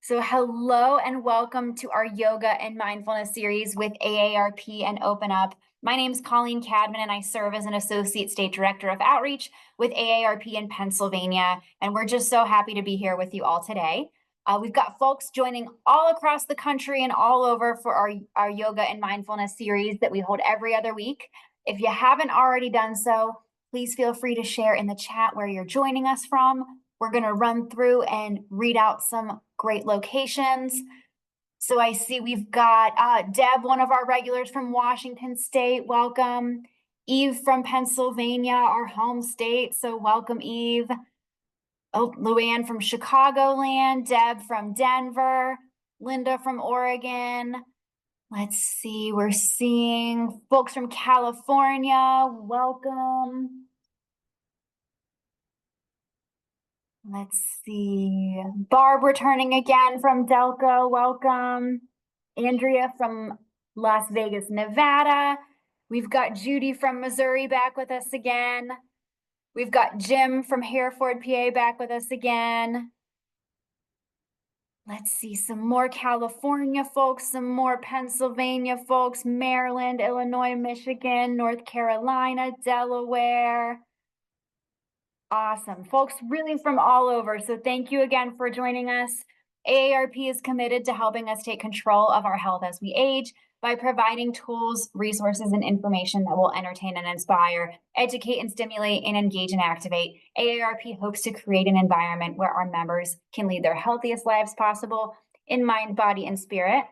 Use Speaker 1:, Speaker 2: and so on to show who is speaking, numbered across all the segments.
Speaker 1: So hello and welcome to our Yoga and Mindfulness Series with AARP and Open Up. My name is Colleen Cadman and I serve as an Associate State Director of Outreach with AARP in Pennsylvania. And we're just so happy to be here with you all today. We've got folks joining all across the country and all over for our Yoga and Mindfulness Series that we hold every other week. If you haven't already done so, please feel free to share in the chat where you're joining us from. We're going to run through and read out some great locations. So I see we've got Deb, one of our regulars from Washington State. Welcome. Eve from Pennsylvania, our home state. So welcome, Eve. Oh, Luann from Chicagoland, Deb from Denver, Linda from Oregon. Let's see, we're seeing folks from California. Welcome. Let's see. Barb returning again from Delco. Welcome. Andrea from Las Vegas, Nevada. We've got Judy from Missouri back with us again. We've got Jim from Hereford, PA back with us again. Let's see, some more California folks, some more Pennsylvania folks, Maryland, Illinois, Michigan, North Carolina, Delaware. Awesome. Folks really from all over. So thank you again for joining us. AARP is committed to helping us take control of our health as we age by providing tools, resources, and information that will entertain and inspire, educate and stimulate, and engage and activate. AARP hopes to create an environment where our members can lead their healthiest lives possible in mind, body, and spirit.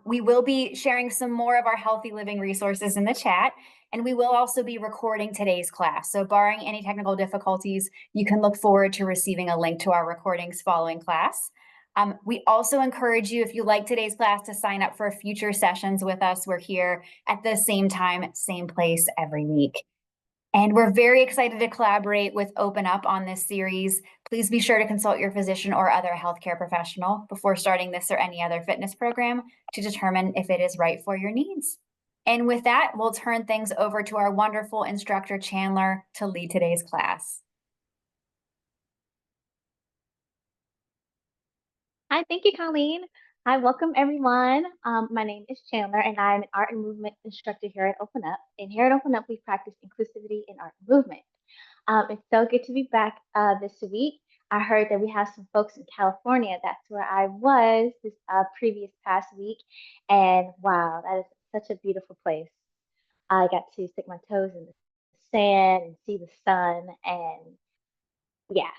Speaker 1: We will be sharing some more of our healthy living resources in the chat, and we will also be recording today's class. So barring any technical difficulties, you can look forward to receiving a link to our recordings following class. We also encourage you, if you like today's class, to sign up for future sessions with us. We're here at the same time, same place every week. And we're very excited to collaborate with Open Up on this series. Please be sure to consult your physician or other healthcare professional before starting this or any other fitness program to determine if it is right for your needs. And with that, we'll turn things over to our wonderful instructor, Chandler, to lead today's class.
Speaker 2: Hi, thank you, Colleen. Hi, welcome everyone. My name is Chandler and I'm an art and movement instructor here at Open Up. And here at Open Up, we practice inclusivity in art and movement. It's so good to be back this week. I heard that we have some folks in California. That's where I was this previous past week. And wow, that is such a beautiful place. I got to stick my toes in the sand and see the sun. And yeah,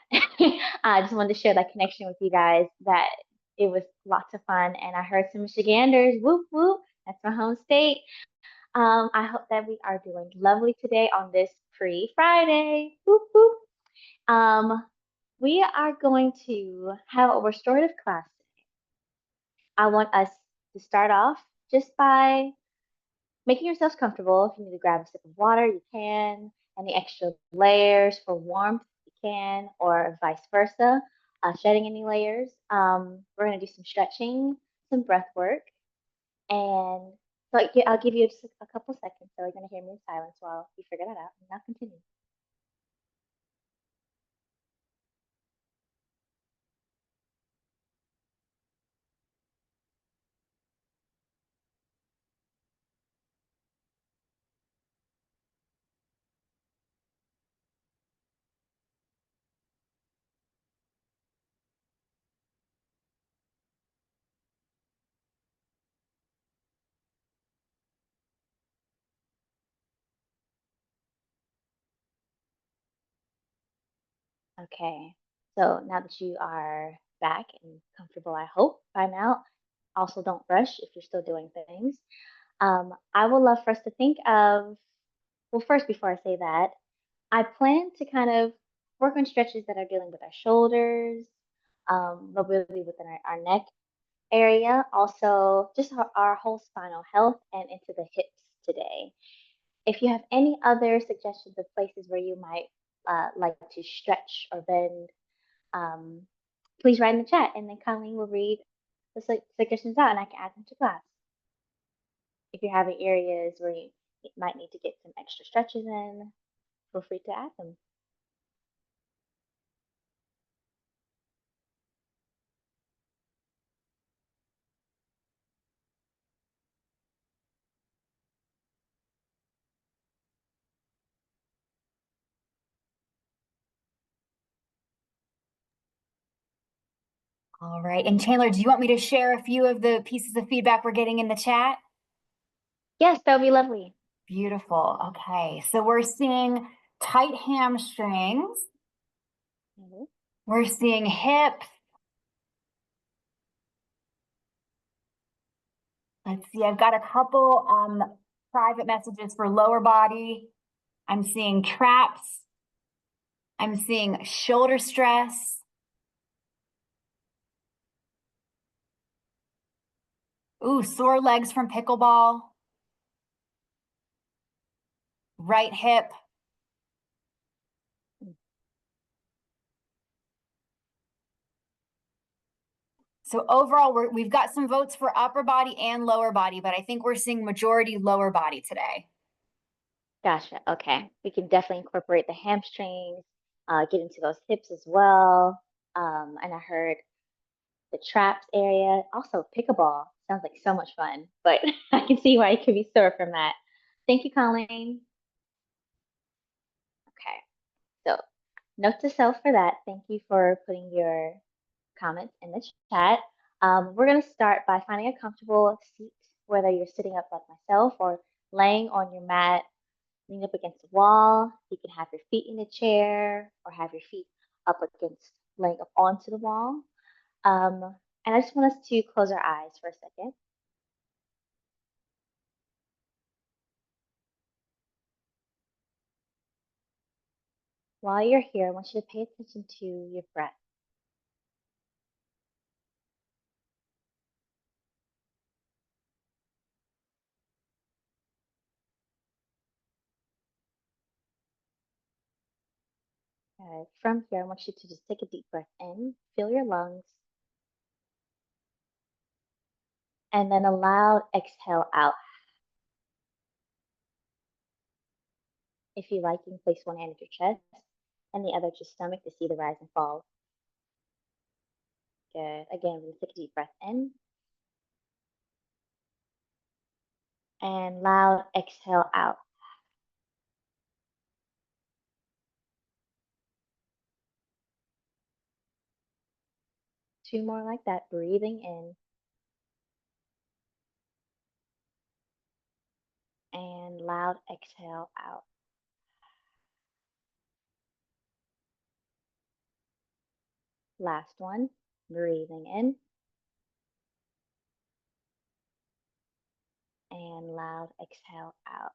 Speaker 2: I just wanted to share that connection with you guys, that it was lots of fun. And I heard some Michiganders, whoop, whoop, that's my home state. I hope that we are doing lovely today on this pre-Friday. Whoop, whoop. We are going to have a restorative class today. I want us to start off just by making yourselves comfortable. If you need to grab a sip of water, you can. Any extra layers for warmth, you can, or vice versa. Shedding any layers. We're going to do some stretching, some breath work, and so I'll give you just a couple seconds. So you're going to hear me in silence while you figure that out, and I'll continue. Okay, so now that you are back and comfortable, I hope by now, also don't rush if you're still doing things. I would love for us to think of, well, first, before I say that, I plan to kind of work on stretches that are dealing with our shoulders, mobility within our neck area, also just our whole spinal health and into the hips today. If you have any other suggestions of places where you might like to stretch or bend, um, please write in the chat, and then Colleen will read the suggestions out and I can add them to class. If you're having areas where you might need to get some extra stretches in, feel free to add them.
Speaker 1: All right. And Chandler, do you want me to share a few of the pieces of feedback we're getting in the chat?
Speaker 2: Yes, that would be lovely.
Speaker 1: Beautiful. Okay. So we're seeing tight hamstrings.
Speaker 2: Mhm.
Speaker 1: We're seeing hips. Let's see. I've got a couple private messages for lower body. I'm seeing traps. I'm seeing shoulder stress. Ooh, sore legs from pickleball. Right hip. So overall, we've got some votes for upper body and lower body, but I think we're seeing majority lower body today.
Speaker 2: Gotcha. Okay. We can definitely incorporate the hamstrings, get into those hips as well. And I heard the traps area. Also, pickleball sounds like so much fun, but I can see why you could be sore from that. Thank you, Colleen. Okay. So, note to self for that. Thank you for putting your comments in the chat. We're going to start by finding a comfortable seat, whether you're sitting up like myself or laying on your mat, lean up against the wall. You can have your feet in a chair or have your feet up against, laying up onto the wall. And I just want us to close our eyes for a second. While you're here, I want you to pay attention to your breath. From here, I want you to just take a deep breath in, feel your lungs, and then a loud exhale out. If you like, you can place one hand at your chest and the other at your stomach to see the rise and fall. Good. Again, we're going to take a deep breath in and loud exhale out. Two more like that, breathing in and loud exhale out. Last one, breathing in and loud exhale out.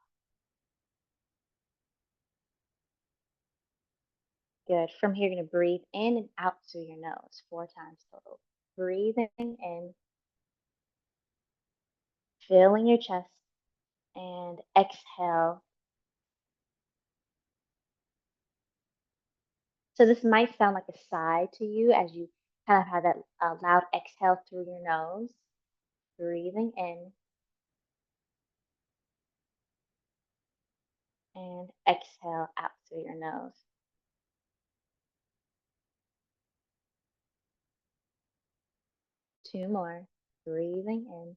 Speaker 2: Good. From here, you're going to breathe in and out through your nose 4 times total. Breathing in, filling your chest, and exhale. So this might sound like a sigh to you as you kind of have that loud exhale through your nose. Breathing in and exhale out through your nose. Two more. Breathing in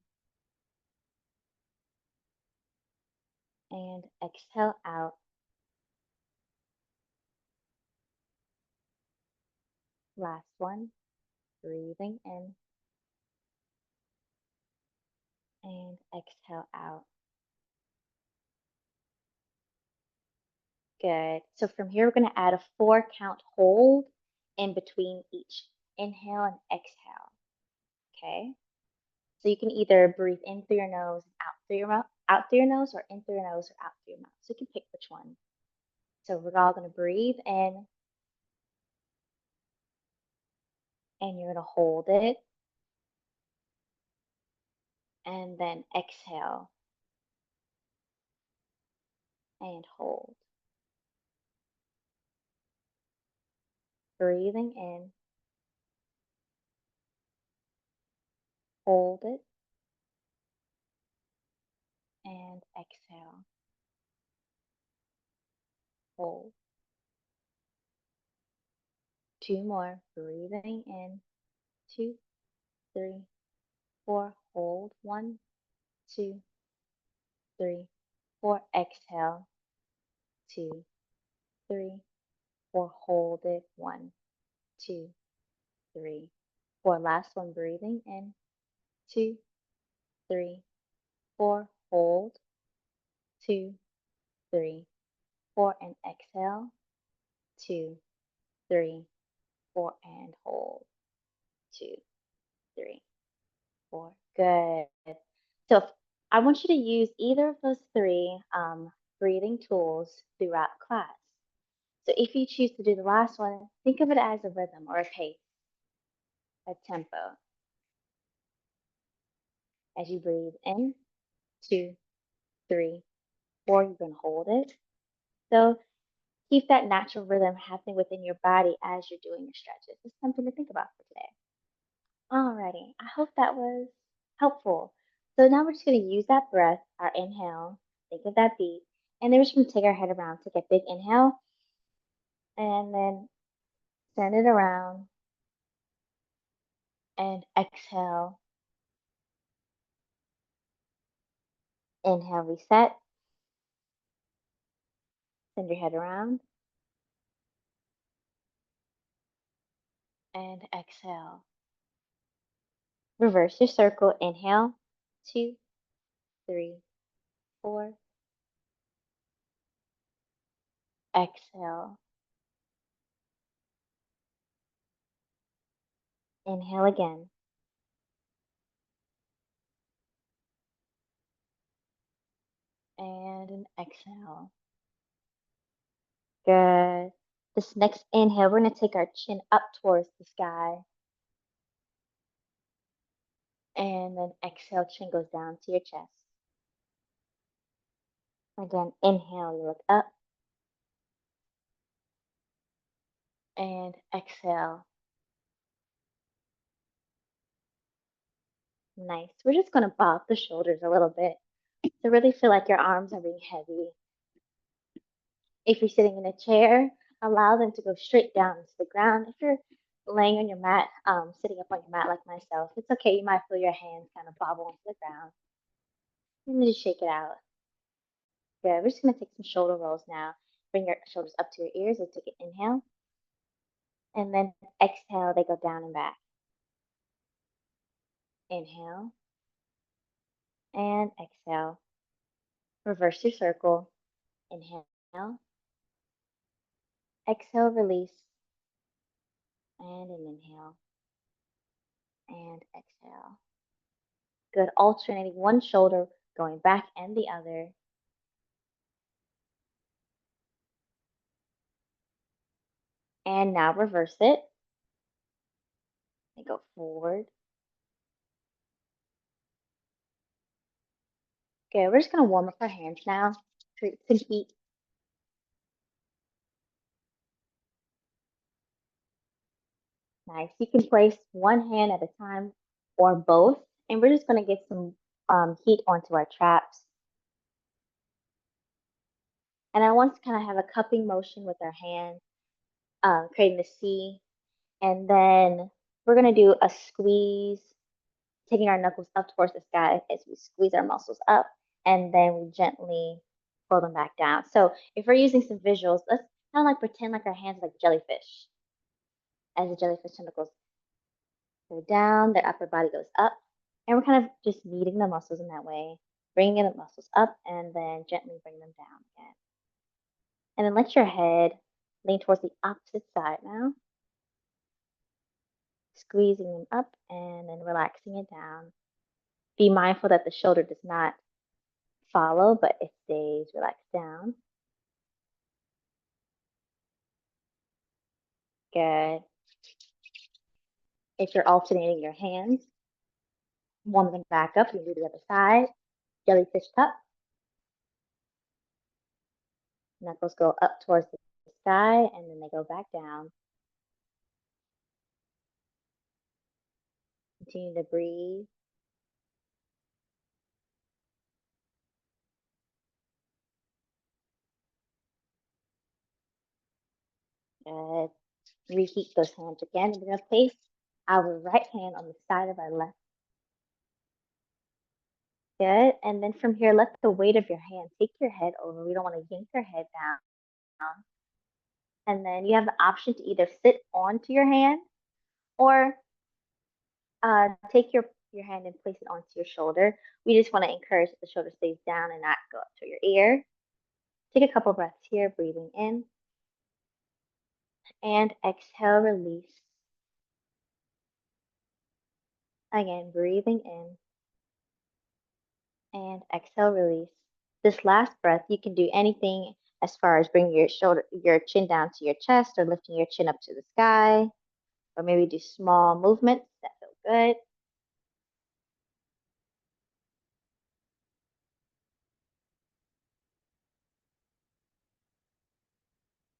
Speaker 2: and exhale out. Last one. Breathing in and exhale out. Good. So from here, we're going to add a 4 count hold in between each inhale and exhale. Okay. So you can either breathe in through your nose and out through your mouth, out through your nose, or in through your nose or out through your mouth. So you can pick which one. So we're all going to breathe in and you're going to hold it and then exhale and hold. Breathing in, hold it, and exhale, hold. Two more. Breathing in, 2, 3, 4, hold. 1, 2, 3, 4. Exhale, 2, 3, 4. Hold it. 1, 2, 3, 4. Last one, breathing in. 2, 3, 4. Hold. 2, 3, 4, and exhale. 2, 3, 4, and hold. 2, 3, 4. Good. So I want you to use either of those three breathing tools throughout class. So if you choose to do the last one, think of it as a rhythm or a pace, a tempo. As you breathe in, 2, 3, 4, you're going to hold it. So keep that natural rhythm happening within your body as you're doing your stretches. It's something to think about for today. Alrighty, I hope that was helpful. So now we're just going to use that breath, our inhale, think of that beat, and then we're just going to take our head around, take a big inhale, and then send it around, and exhale. Inhale, reset, send your head around, and exhale. Reverse your circle, inhale, 2, 3, 4, exhale. Inhale again, and an exhale. Good. This next inhale, we're going to take our chin up towards the sky. And then exhale, chin goes down to your chest. Again, inhale, you look up. And exhale. Nice. We're just going to bob the shoulders a little bit to really feel like your arms are being heavy. If you're sitting in a chair, allow them to go straight down to the ground. If you're laying on your mat, sitting up on your mat like myself, it's okay. You might feel your hands kind of bobble onto the ground. And then just shake it out. Good. We're just going to take some shoulder rolls now. Bring your shoulders up to your ears. Let's take an inhale. And then exhale, they go down and back. Inhale and exhale. Reverse your circle. Inhale, exhale, release, and an inhale and exhale. Good. Alternating one shoulder, going back and the other. And now reverse it. And go forward. Okay, we're just going to warm up our hands now. Create some heat. Nice. You can place one hand at a time or both. And we're just going to get some heat onto our traps. And I want to kind of have a cupping motion with our hand, creating the C. And then we're going to do a squeeze, taking our knuckles up towards the sky as we squeeze our muscles up. And then we gently pull them back down. So if we're using some visuals, let's kind of like pretend like our hands are like jellyfish. As the jellyfish tentacles go down, their upper body goes up. And we're kind of just kneading the muscles in that way, bringing the muscles up and then gently bring them down again. And then let your head lean towards the opposite side now. Squeezing them up and then relaxing it down. Be mindful that the shoulder does not follow, but it stays relaxed down. Good. If you're alternating your hands, warm them back up. You do the other side. Jellyfish cup. Knuckles go up towards the sky and then they go back down. Continue to breathe. Good. Reheat those hands again. We're going to place our right hand on the side of our left. Good. And then from here, let the weight of your hand take your head over. We don't want to yank your head down. And then you have the option to either sit onto your hand or Take your hand and place it onto your shoulder. We just want to encourage that the shoulder stays down and not go up to your ear. Take a couple breaths here, breathing in and exhale, release. Again, breathing in and exhale, release. This last breath, you can do anything as far as bringing your chin down to your chest or lifting your chin up to the sky, or maybe do small movements that feel good.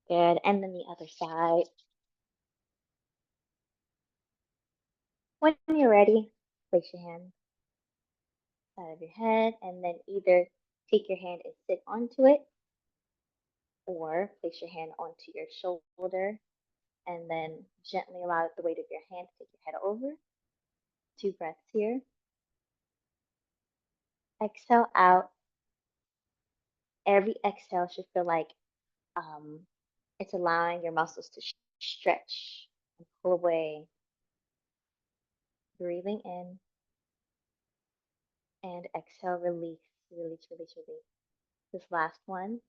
Speaker 2: Good. And then the other side. When you're ready, place your hand side of your head and then either take your hand and sit onto it or place your hand onto your shoulder and then gently allow the weight of your hand to take your head over. 2 breaths here. Exhale out. Every exhale should feel like it's allowing your muscles to stretch and pull away. Breathing in and exhale, release, release, release, release. This last one,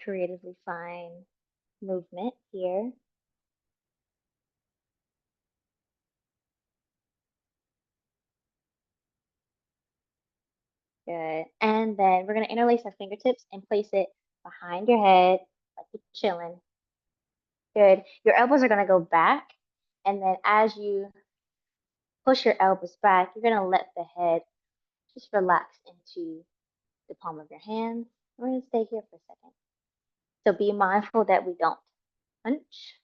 Speaker 2: creatively find movement here. Good. And then we're going to interlace our fingertips and place it behind your head, like you're chilling. Good. Your elbows are going to go back. And then as you push your elbows back, you're going to let the head just relax into the palm of your hands. We're going to stay here for a second. So be mindful that we don't hunch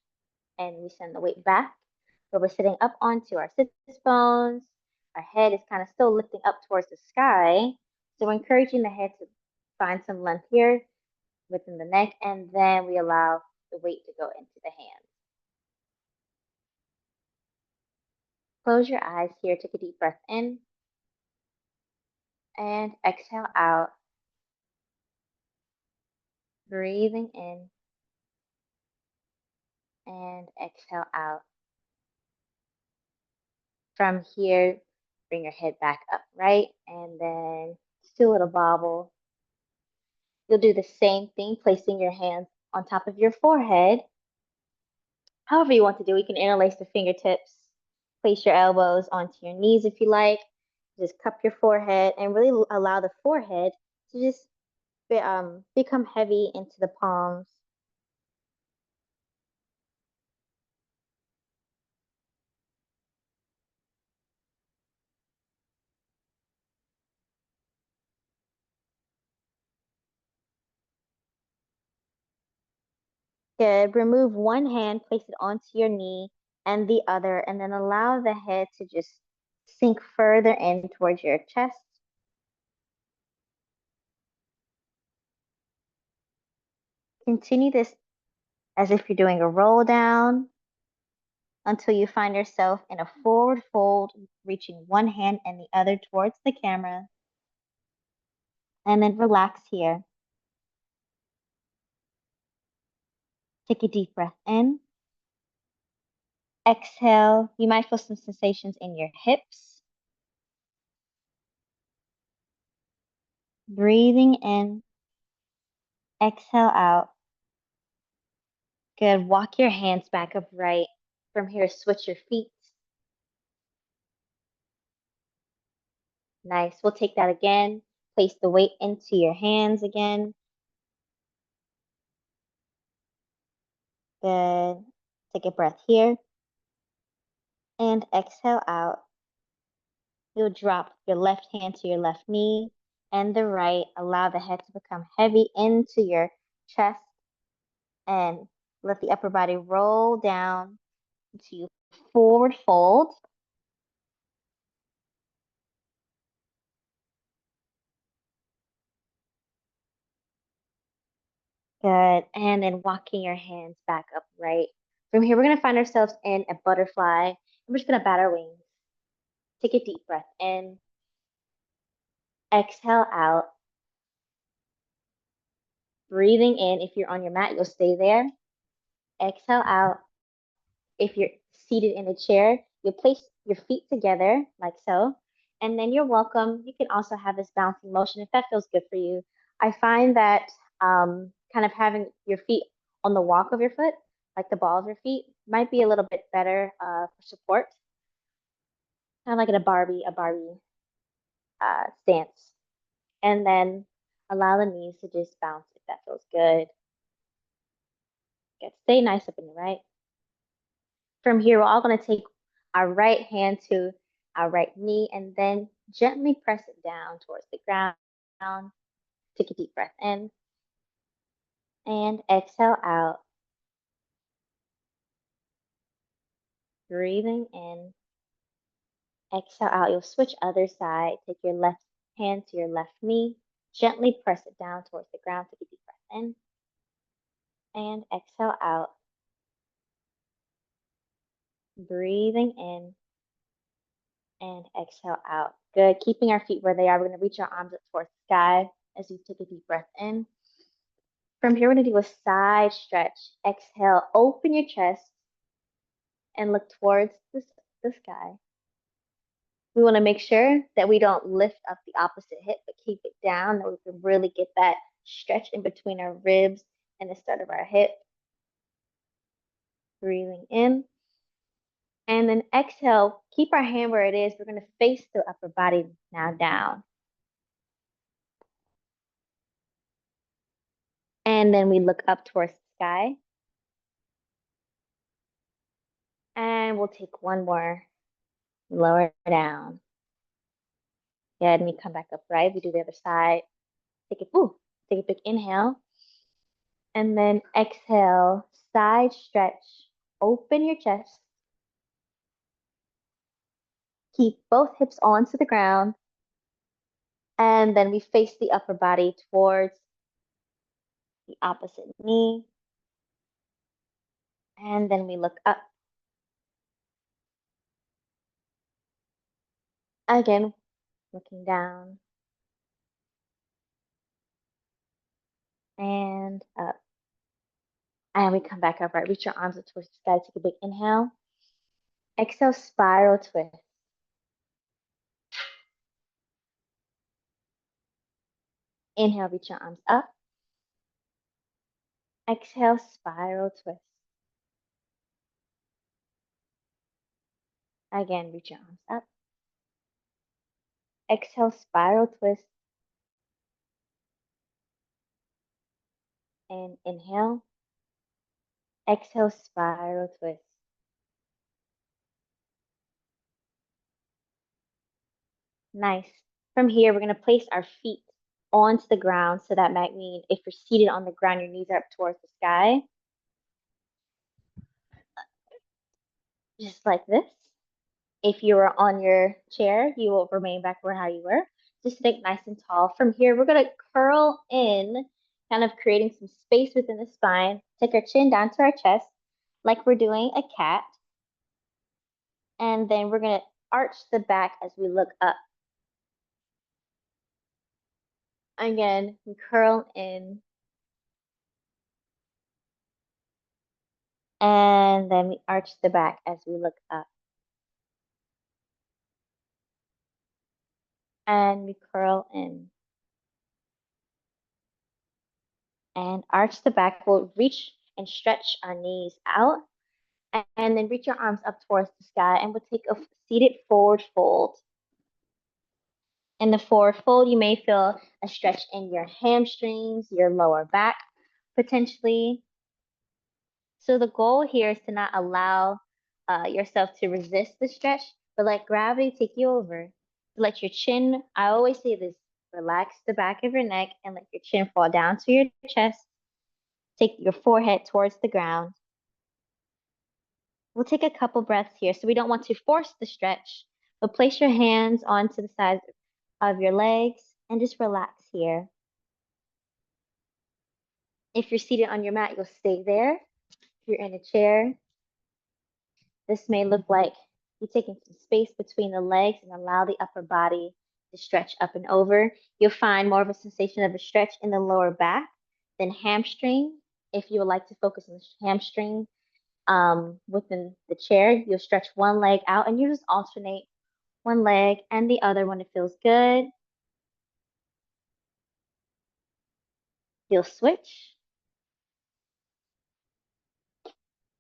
Speaker 2: and we send the weight back. So we're sitting up onto our sit bones. Our head is kind of still lifting up towards the sky. So we're encouraging the head to find some length here within the neck, and then we allow the weight to go into the hands. Close your eyes here. Take a deep breath in and exhale out. Breathing in and exhale out. From here, bring your head back up, right? And then just do a little bobble. You'll do the same thing, placing your hands on top of your forehead. However you want to do it, you can interlace the fingertips. Place your elbows onto your knees if you like. Just cup your forehead and really allow the forehead to just become heavy into the palms. Good. Remove one hand, place it onto your knee and the other, and then allow the head to just sink further in towards your chest. Continue this as if you're doing a roll down until you find yourself in a forward fold, reaching one hand and the other towards the camera. And then relax here. Take a deep breath in. Exhale. You might feel some sensations in your hips. Breathing in. Exhale out. Good. Walk your hands back upright. From here, switch your feet. Nice. We'll take that again. Place the weight into your hands again. Good. Take a breath here. And exhale out. You'll drop your left hand to your left knee and the right. Allow the head to become heavy into your chest and let the upper body roll down to forward fold. Good. And then walking your hands back upright. From here, we're going to find ourselves in a butterfly. And we're just going to bat our wings. Take a deep breath in. Exhale out. Breathing in. If you're on your mat, you'll stay there. Exhale out. If you're seated in a chair, You'll place your feet together like so, and then you're welcome. You can also have this bouncing motion if that feels good for you. I find that kind of having your feet on the walk of your foot, like the ball of your feet, might be a little bit better for support, kind of like in a Barbie stance. And then allow the knees to just bounce if that feels good. Good. Stay nice up in the right. From here, we're all going to take our right hand to our right knee and then gently press it down towards the ground. Take a deep breath in and exhale out. Breathing in, exhale out. You'll switch other side. Take your left hand to your left knee. Gently press it down towards the ground. Take a deep breath in and exhale out. Breathing in and exhale out. Good. Keeping our feet where they are. We're going to reach our arms up towards the sky as you take a deep breath in. From here, we're going to do a side stretch. Exhale, open your chest and look towards the sky. We want to make sure that we don't lift up the opposite hip, but keep it down, that we can really get that stretch in between our ribs and the start of our hip. Breathing in. And then exhale, keep our hand where it is. We're going to face the upper body now down. And then we look up towards the sky. And we'll take one more. Lower down. Good. And we come back up, right? We do the other side. Take a big inhale. And then exhale, side stretch. Open your chest. Keep both hips onto the ground. And then we face the upper body towards the opposite knee. And then we look up. Again, looking down. And up. And we come back up, right? Reach your arms up towards the sky. Take a big inhale. Exhale, spiral twist. Inhale, reach your arms up. Exhale, spiral twist. Again, reach your arms up. Exhale, spiral twist. And inhale. Exhale, spiral twist. Nice. From here, we're going to place our feet onto the ground. So that might mean if you're seated on the ground, your knees are up towards the sky. Just like this. If you were on your chair, you will remain back where how you were. Just think nice and tall. From here, we're going to curl in, kind of creating some space within the spine. Take our chin down to our chest, like we're doing a cat. And then we're going to arch the back as we look up. Again, we curl in. And then we arch the back as we look up. And we curl in. And arch the back. We'll reach and stretch our knees out. And then reach your arms up towards the sky. And we'll take a seated forward fold. In the forward fold, you may feel a stretch in your hamstrings, your lower back, potentially. So the goal here is to not allow yourself to resist the stretch, but let gravity take you over. Let your chin, I always say this, relax the back of your neck and let your chin fall down to your chest. Take your forehead towards the ground. We'll take a couple breaths here. So we don't want to force the stretch, but place your hands onto the sides of your legs and just relax here. If you're seated on your mat, you'll stay there. If you're in a chair, this may look like you're taking some space between the legs and allow the upper body to stretch up and over. You'll find more of a sensation of a stretch in the lower back than hamstring. If you would like to focus on the hamstring, within the chair. You'll stretch one leg out and you just alternate one leg and the other when it feels good. You'll switch.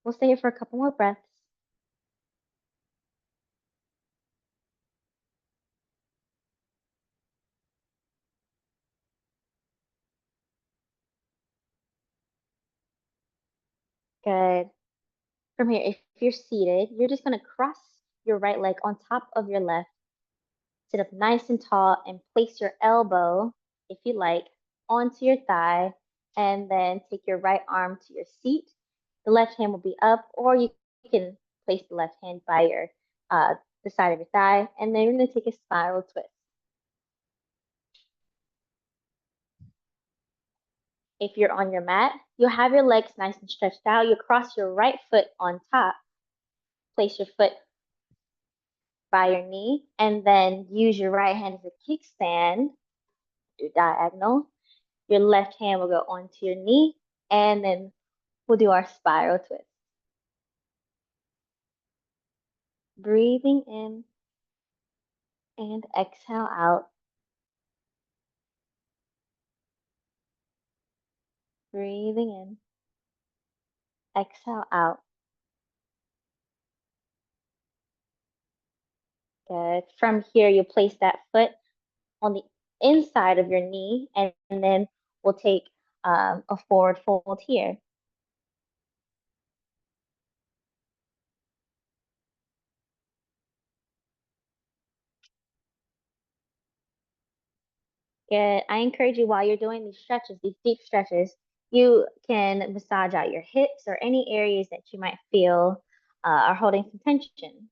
Speaker 2: We'll stay here for a couple more breaths. Good. From here, if you're seated, you're just going to cross your right leg on top of your left. Sit up nice and tall and place your elbow, if you like, onto your thigh, and then take your right arm to your seat. The left hand will be up, or you can place the left hand by uh, the side of your thigh, and then you're going to take a spiral twist. If you're on your mat, you'll have your legs nice and stretched out. You'll cross your right foot on top, place your foot by your knee, and then use your right hand as a kickstand, do diagonal. Your left hand will go onto your knee, and then we'll do our spiral twist. Breathing in and exhale out. Breathing in, exhale out. Good. From here, you place that foot on the inside of your knee, and then we'll take a forward fold here. Good. I encourage you while you're doing these stretches, these deep stretches, you can massage out your hips or any areas that you might feel are holding some tension.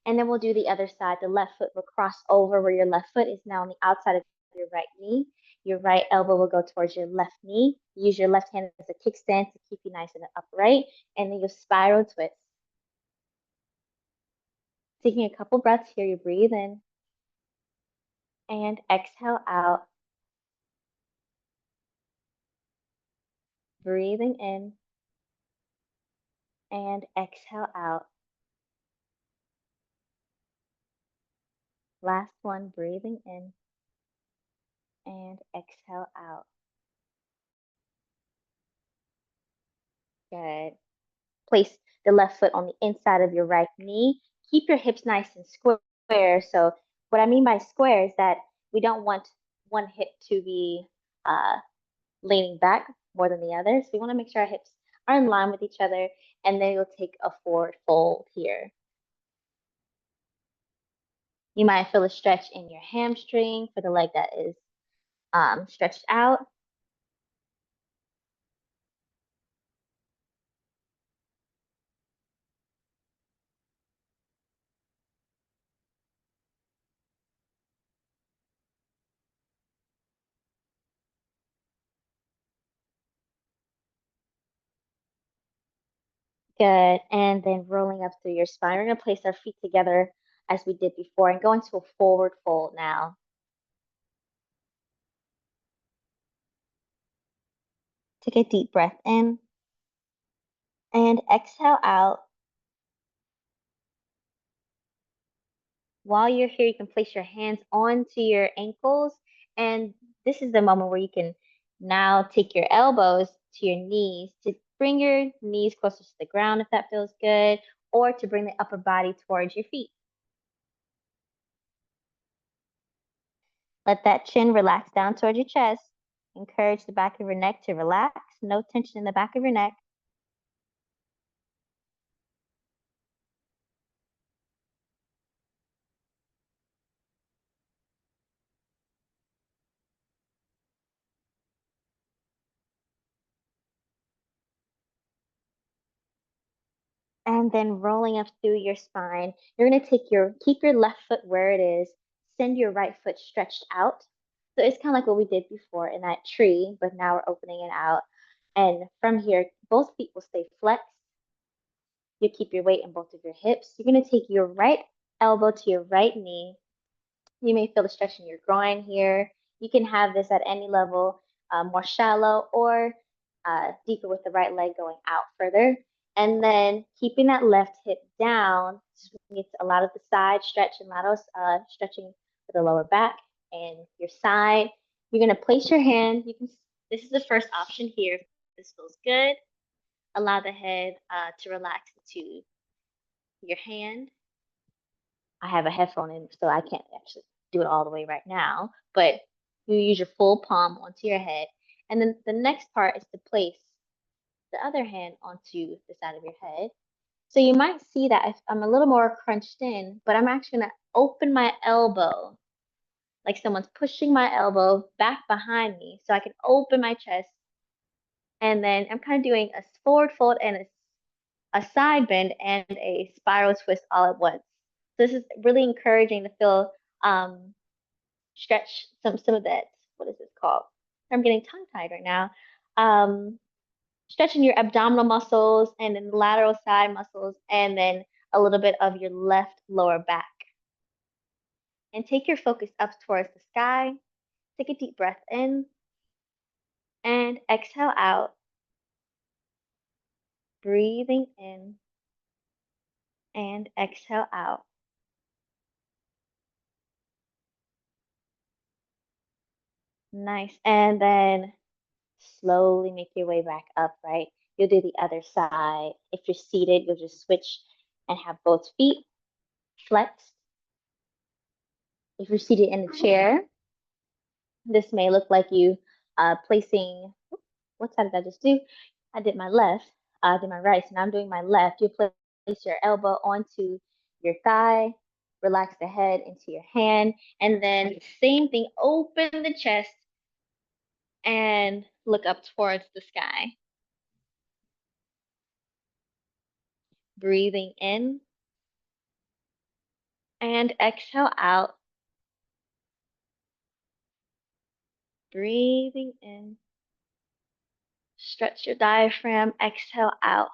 Speaker 2: And then we'll do the other side. The left foot will cross over where your left foot is now on the outside of your right knee. Your right elbow will go towards your left knee. Use your left hand as a kickstand to keep you nice and upright. And then you'll spiral twist. Taking a couple breaths here, you breathe in and exhale out. Breathing in and exhale out. Last one, breathing in and exhale out. Good. Place the left foot on the inside of your right knee. Keep your hips nice and square. So what I mean by square is that we don't want one hip to be leaning back more than the other. So we want to make sure our hips are in line with each other. And then you'll take a forward fold here. You might feel a stretch in your hamstring for the leg that is stretched out. Good. And then rolling up through your spine. We're going to place our feet together as we did before and go into a forward fold now. Take a deep breath in and exhale out. While you're here, you can place your hands onto your ankles. And this is the moment where you can now take your elbows to your knees to bring your knees closer to the ground if that feels good, or to bring the upper body towards your feet. Let that chin relax down towards your chest. Encourage the back of your neck to relax. No tension in the back of your neck. And then rolling up through your spine, you're going to keep your left foot where it is, send your right foot stretched out. So it's kind of like what we did before in that tree, but now we're opening it out. And from here, both feet will stay flexed. You keep your weight in both of your hips. You're going to take your right elbow to your right knee. You may feel the stretch in your groin here. You can have this at any level, more shallow or deeper with the right leg going out further. And then keeping that left hip down, swing it a lot of the side stretch and lateral stretching for the lower back and your side. You're going to place your hand. You can. This is the first option here. If this feels good, allow the head to relax into your hand. I have a headphone in, so I can't actually do it all the way right now, but you use your full palm onto your head. And then the next part is to place the other hand onto the side of your head. So you might see that if I'm a little more crunched in, but I'm actually going to open my elbow, like someone's pushing my elbow back behind me, so I can open my chest. And then I'm kind of doing a forward fold and a side bend and a spiral twist all at once. So this is really encouraging to feel stretch some of that. What is this called? I'm getting tongue tied right now. Um, Stretching your abdominal muscles and then lateral side muscles, and then a little bit of your left lower back. And take your focus up towards the sky. Take a deep breath in and exhale out. Breathing in and exhale out. Nice. And then slowly make your way back up, right? You'll do the other side. If you're seated, you'll just switch and have both feet flexed. If you're seated in a chair, this may look like you placing, what side did I just do? I did my left, I did my right, so now I'm doing my left. You place your elbow onto your thigh, relax the head into your hand, and then same thing, open the chest and look up towards the sky. Breathing in and exhale out. Breathing in. Stretch your diaphragm, exhale out.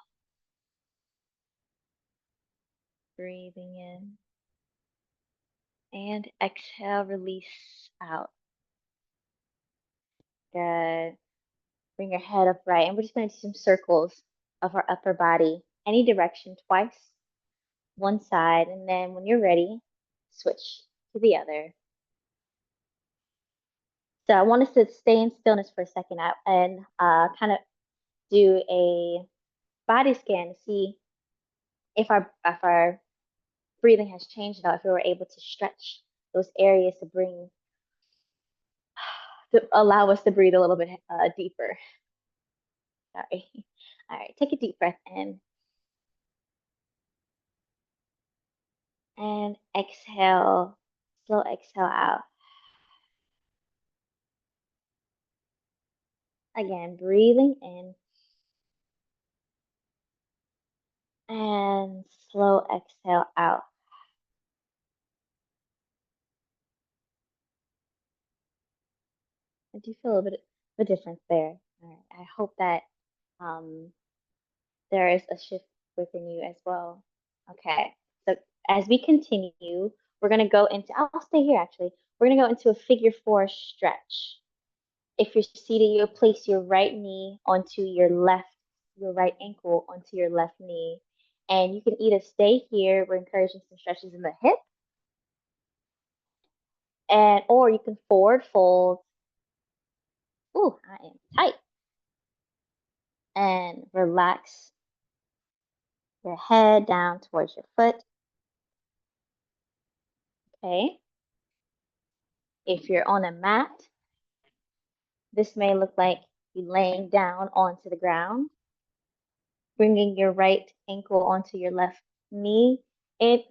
Speaker 2: Breathing in. And exhale, release out. Good. Bring your head upright. And we're just going to do some circles of our upper body, any direction twice, one side. And then when you're ready, switch to the other. So I want us to stay in stillness for a second and kind of do a body scan to see if our breathing has changed now, if we were able to stretch those areas to allow us to breathe a little bit deeper. Sorry. All right, take a deep breath in. And exhale, slow exhale out. Again, breathing in and slow exhale out. I do feel a bit of a difference there. All right. I hope that um, there is a shift within you as well. Okay. So as we continue, we're going to go into, I'll stay here actually. We're going to go into a figure four stretch. If you're seated, you'll place your right knee onto your right ankle onto your left knee. And you can either stay here, we're encouraging some stretches in the hip, or you can forward fold. Ooh, I am tight. And relax your head down towards your foot. Okay. If you're on a mat, this may look like you laying down onto the ground, bringing your right ankle onto your left knee, and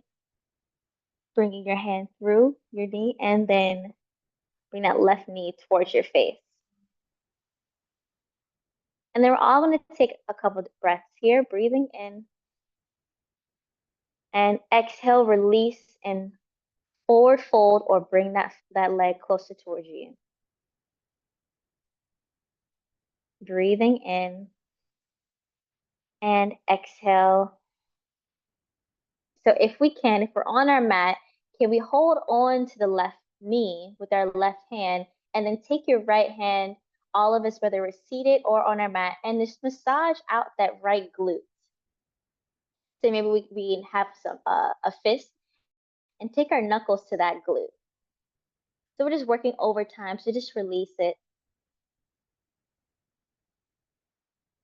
Speaker 2: bringing your hand through your knee, and then bring that left knee towards your face. And then we're all going to take a couple of breaths here, breathing in and exhale, release and forward fold or bring that leg closer towards you. Breathing in and exhale. So if we can, if we're on our mat, can we hold on to the left knee with our left hand and then take your right hand all of us, whether we're seated or on our mat, and just massage out that right glute. So maybe we can have a fist and take our knuckles to that glute. So we're just working over time, so just release it.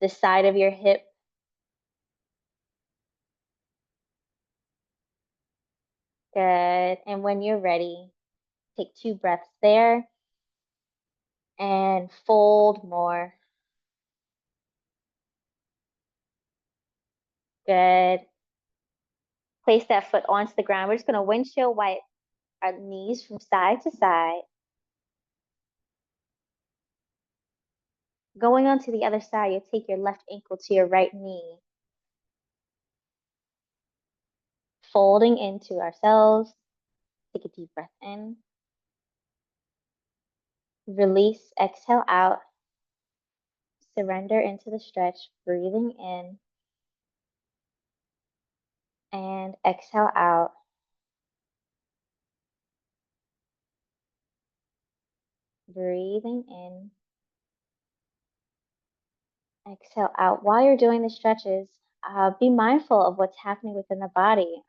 Speaker 2: The side of your hip. Good. And when you're ready, take 2 breaths there and fold more. Good. Place that foot onto the ground. We're just going to windshield wipe our knees from side to side. Going on to the other side, you'll take your left ankle to your right knee. Folding into ourselves. Take a deep breath in. Release, exhale out. Surrender into the stretch, breathing in. And exhale out. Breathing in. Exhale out. While you're doing the stretches, be mindful of what's happening within the body.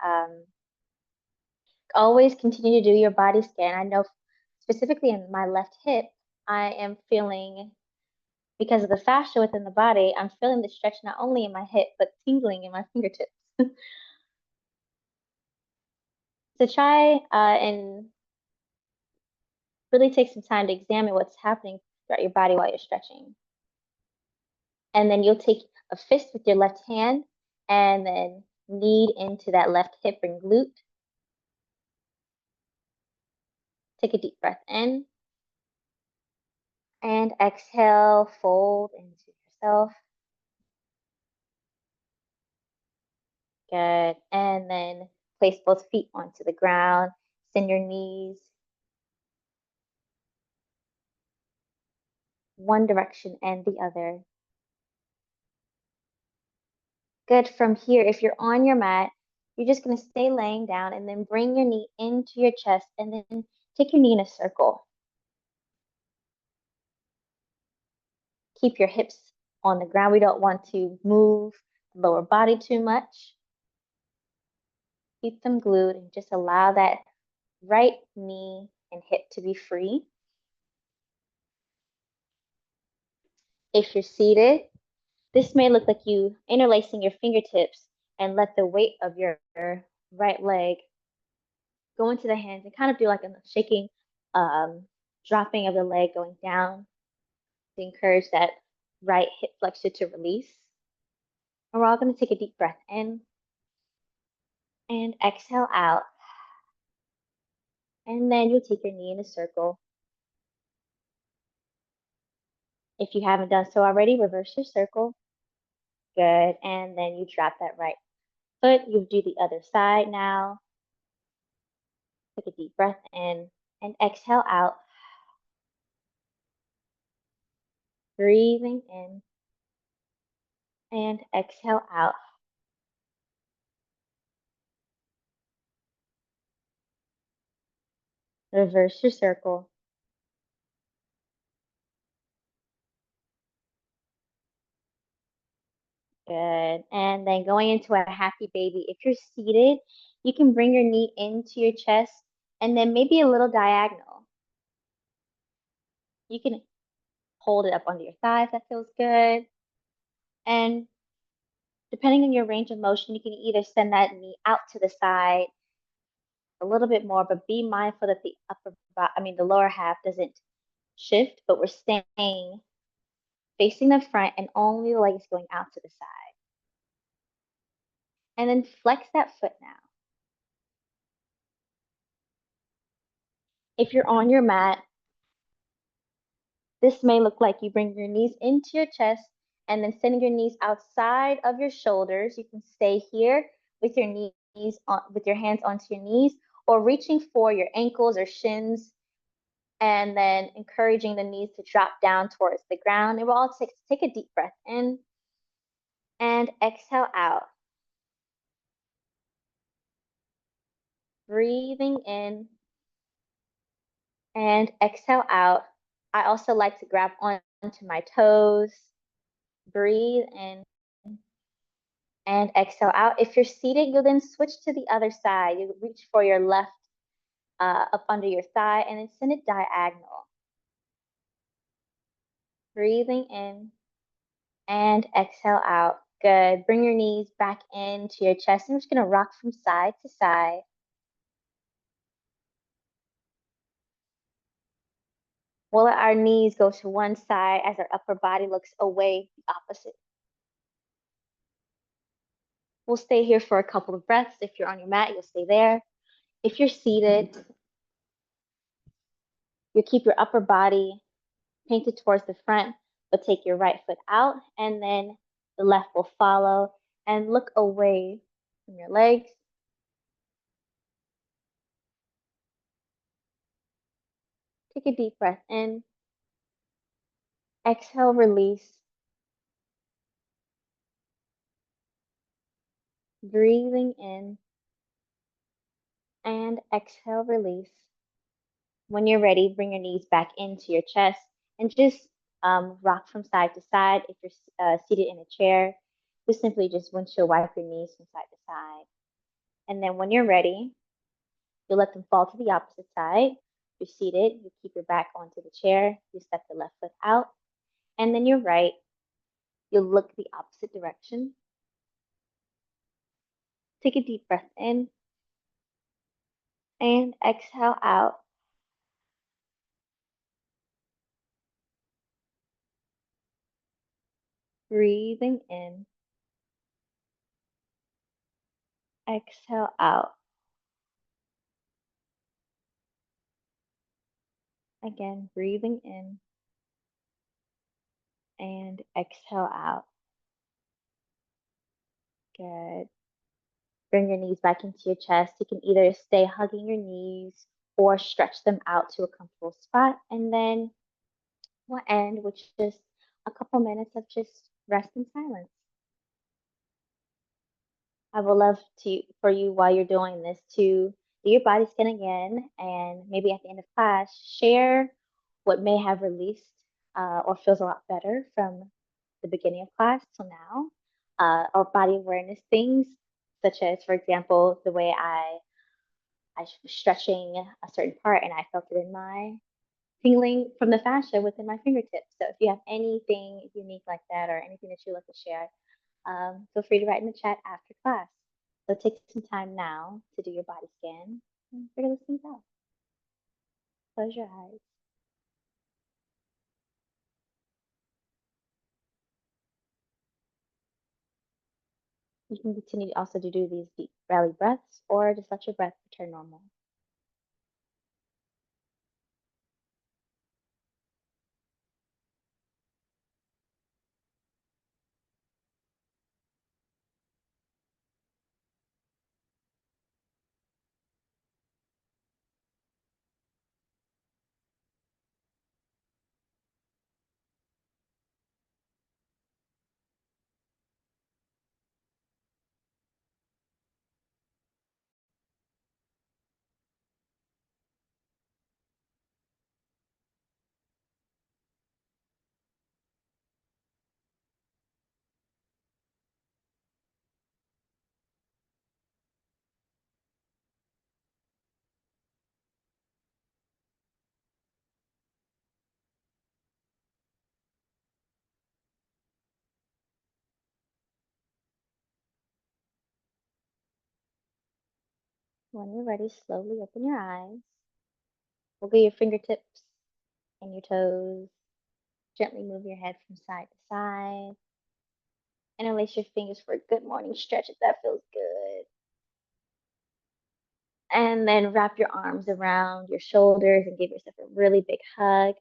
Speaker 2: Always continue to do your body scan. I know specifically in my left hip, I am feeling, because of the fascia within the body, I'm feeling the stretch not only in my hip, but tingling in my fingertips. So try and really take some time to examine what's happening throughout your body while you're stretching. And then you'll take a fist with your left hand and then knead into that left hip and glute. Take a deep breath in. And exhale, fold into yourself. Good. And then place both feet onto the ground. Send your knees one direction and the other. Good. From here, if you're on your mat, you're just going to stay laying down and then bring your knee into your chest and then take your knee in a circle. Keep your hips on the ground. We don't want to move the lower body too much. Keep them glued and just allow that right knee and hip to be free. If you're seated, this may look like you interlacing your fingertips and let the weight of your right leg go into the hands and kind of do like a shaking, dropping of the leg going down to encourage that right hip flexor to release. And we're all going to take a deep breath in and exhale out. And then you'll take your knee in a circle. If you haven't done so already, reverse your circle. Good. And then you drop that right foot. You do the other side now. Take a deep breath in and exhale out. Breathing in and exhale out. Reverse your circle. Good. And then going into a happy baby. If you're seated, you can bring your knee into your chest and then maybe a little diagonal. You can hold it up under your thigh if that feels good. And depending on your range of motion, you can either send that knee out to the side a little bit more, but be mindful that the lower half doesn't shift, but we're staying facing the front and only the legs going out to the side. And then flex that foot now. If you're on your mat, this may look like you bring your knees into your chest and then sending your knees outside of your shoulders. You can stay here with your knees on, with your hands onto your knees, or reaching for your ankles or shins and then encouraging the knees to drop down towards the ground. And we'll all take a deep breath in and exhale out. Breathing in and exhale out. I also like to grab on to my toes. Breathe in and exhale out. If you're seated, you'll then switch to the other side. You reach for your left up under your thigh and then send it diagonal. Breathing in and exhale out. Good. Bring your knees back into your chest. I'm just going to rock from side to side. We'll let our knees go to one side as our upper body looks away the opposite. We'll stay here for a couple of breaths. If you're on your mat, you'll stay there. If you're seated, you'll keep your upper body painted towards the front, but take your right foot out, and then the left will follow, and look away from your legs. Take a deep breath in. Exhale, release. Breathing in and exhale, release. When you're ready, bring your knees back into your chest and just rock from side to side. If you're seated in a chair, just simply just windshield wipe your knees from side to side. And then when you're ready, you'll let them fall to the opposite side. You're seated, you keep your back onto the chair, you step the left foot out, and then you're right. You'll look the opposite direction. Take a deep breath in and exhale out. Breathing in, exhale out. Again, breathing in and exhale out. Good. Bring your knees back into your chest. You can either stay hugging your knees or stretch them out to a comfortable spot. And then we'll end with just a couple minutes of just rest and silence. I would love to for you while you're doing this to do your body scan again, and maybe at the end of class share what may have released or feels a lot better from the beginning of class till now, or body awareness things such as, for example, the way I was stretching a certain part and I felt it in my feeling from the fascia within my fingertips. So if you have anything unique like that or anything that you'd like to share, feel free to write in the chat after class. So take some time now to do your body scan and figure those things out. Close your eyes. You can continue also to do these deep belly breaths or just let your breath return normal. When you're ready, slowly open your eyes. Wiggle your fingertips and your toes. Gently move your head from side to side. And release your fingers for a good morning stretch if that feels good. And then wrap your arms around your shoulders and give yourself a really big hug.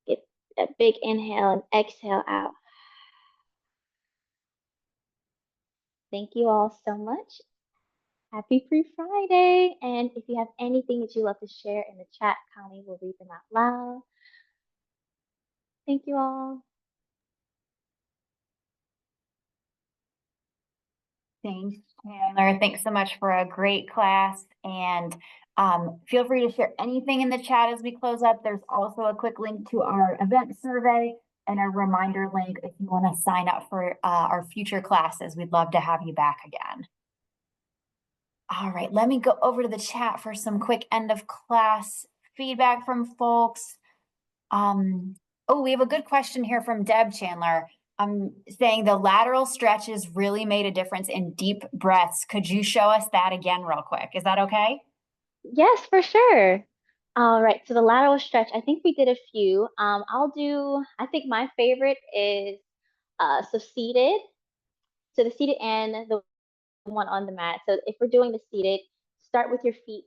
Speaker 2: Get a big inhale and exhale out. Thank you all so much. Happy Free Friday. And if you have anything that you love to share in the chat, Connie will read them out loud. Thank you all.
Speaker 1: Thanks, Chandler. Thanks so much for a great class. And Feel free to share anything in the chat as we close up. There's also a quick link to our event survey and a reminder link if you want to sign up for our future classes. We'd love to have you back again. All right, let me go over to the chat for some quick end of class feedback from folks. Oh, we have a good question here from Deb Chandler. Saying the lateral stretches really made a difference in deep breaths. Could you show us that again real quick? Is that okay?
Speaker 2: Yes, for sure. All right, so the lateral stretch, I think we did a few. I think my favorite is so seated. So the seated and the one on the mat. So if we're doing the seated, start with your feet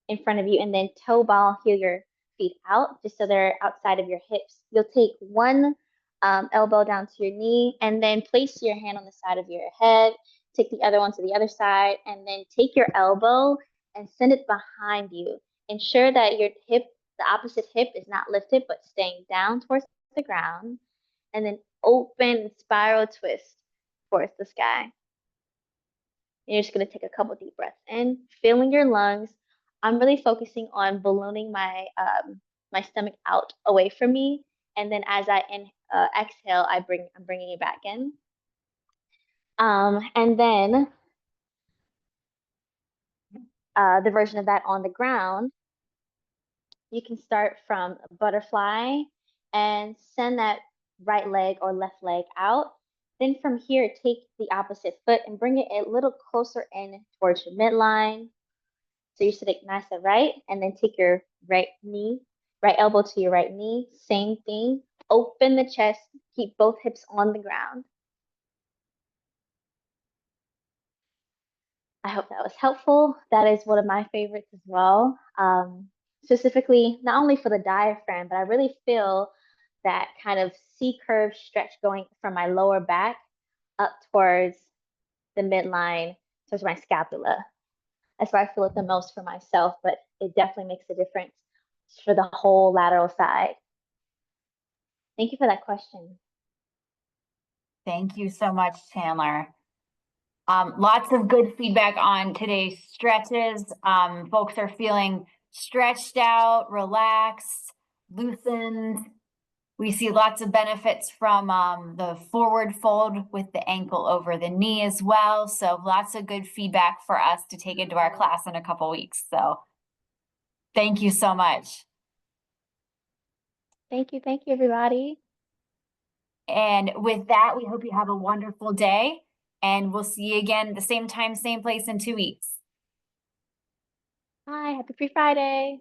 Speaker 2: in front of you and then toe ball, heel your feet out just so they're outside of your hips. You'll take one elbow down to your knee and then place your hand on the side of your head. Take the other one to the other side and then take your elbow and send it behind you. Ensure that your hip, the opposite hip, is not lifted but staying down towards the ground. And then open spiral twist towards the sky. You're just going to take a couple deep breaths in, filling your lungs. I'm really focusing on ballooning my stomach out away from me, and then as I exhale, I'm bringing it back in. And then the version of that on the ground, you can start from a butterfly and send that right leg or left leg out. Then from here, take the opposite foot and bring it a little closer in towards your midline. So you're sitting nice and right, and then take your right elbow to your right knee. Same thing. Open the chest, keep both hips on the ground. I hope that was helpful. That is one of my favorites as well. Specifically, not only for the diaphragm, but I really feel that kind of C-curve stretch going from my lower back up towards the midline, towards my scapula. That's where I feel it the most for myself, but it definitely makes a difference for the whole lateral side. Thank you for that question.
Speaker 1: Thank you so much, Chandler. Lots of good feedback on today's stretches. Folks are feeling stretched out, relaxed, loosened. We see lots of benefits from the forward fold with the ankle over the knee as well. So lots of good feedback for us to take into our class in a couple weeks. So thank you so much.
Speaker 2: Thank you, everybody.
Speaker 1: And with that, we hope you have a wonderful day. And we'll see you again at the same time, same place in 2 weeks.
Speaker 2: Bye. Happy Free Friday.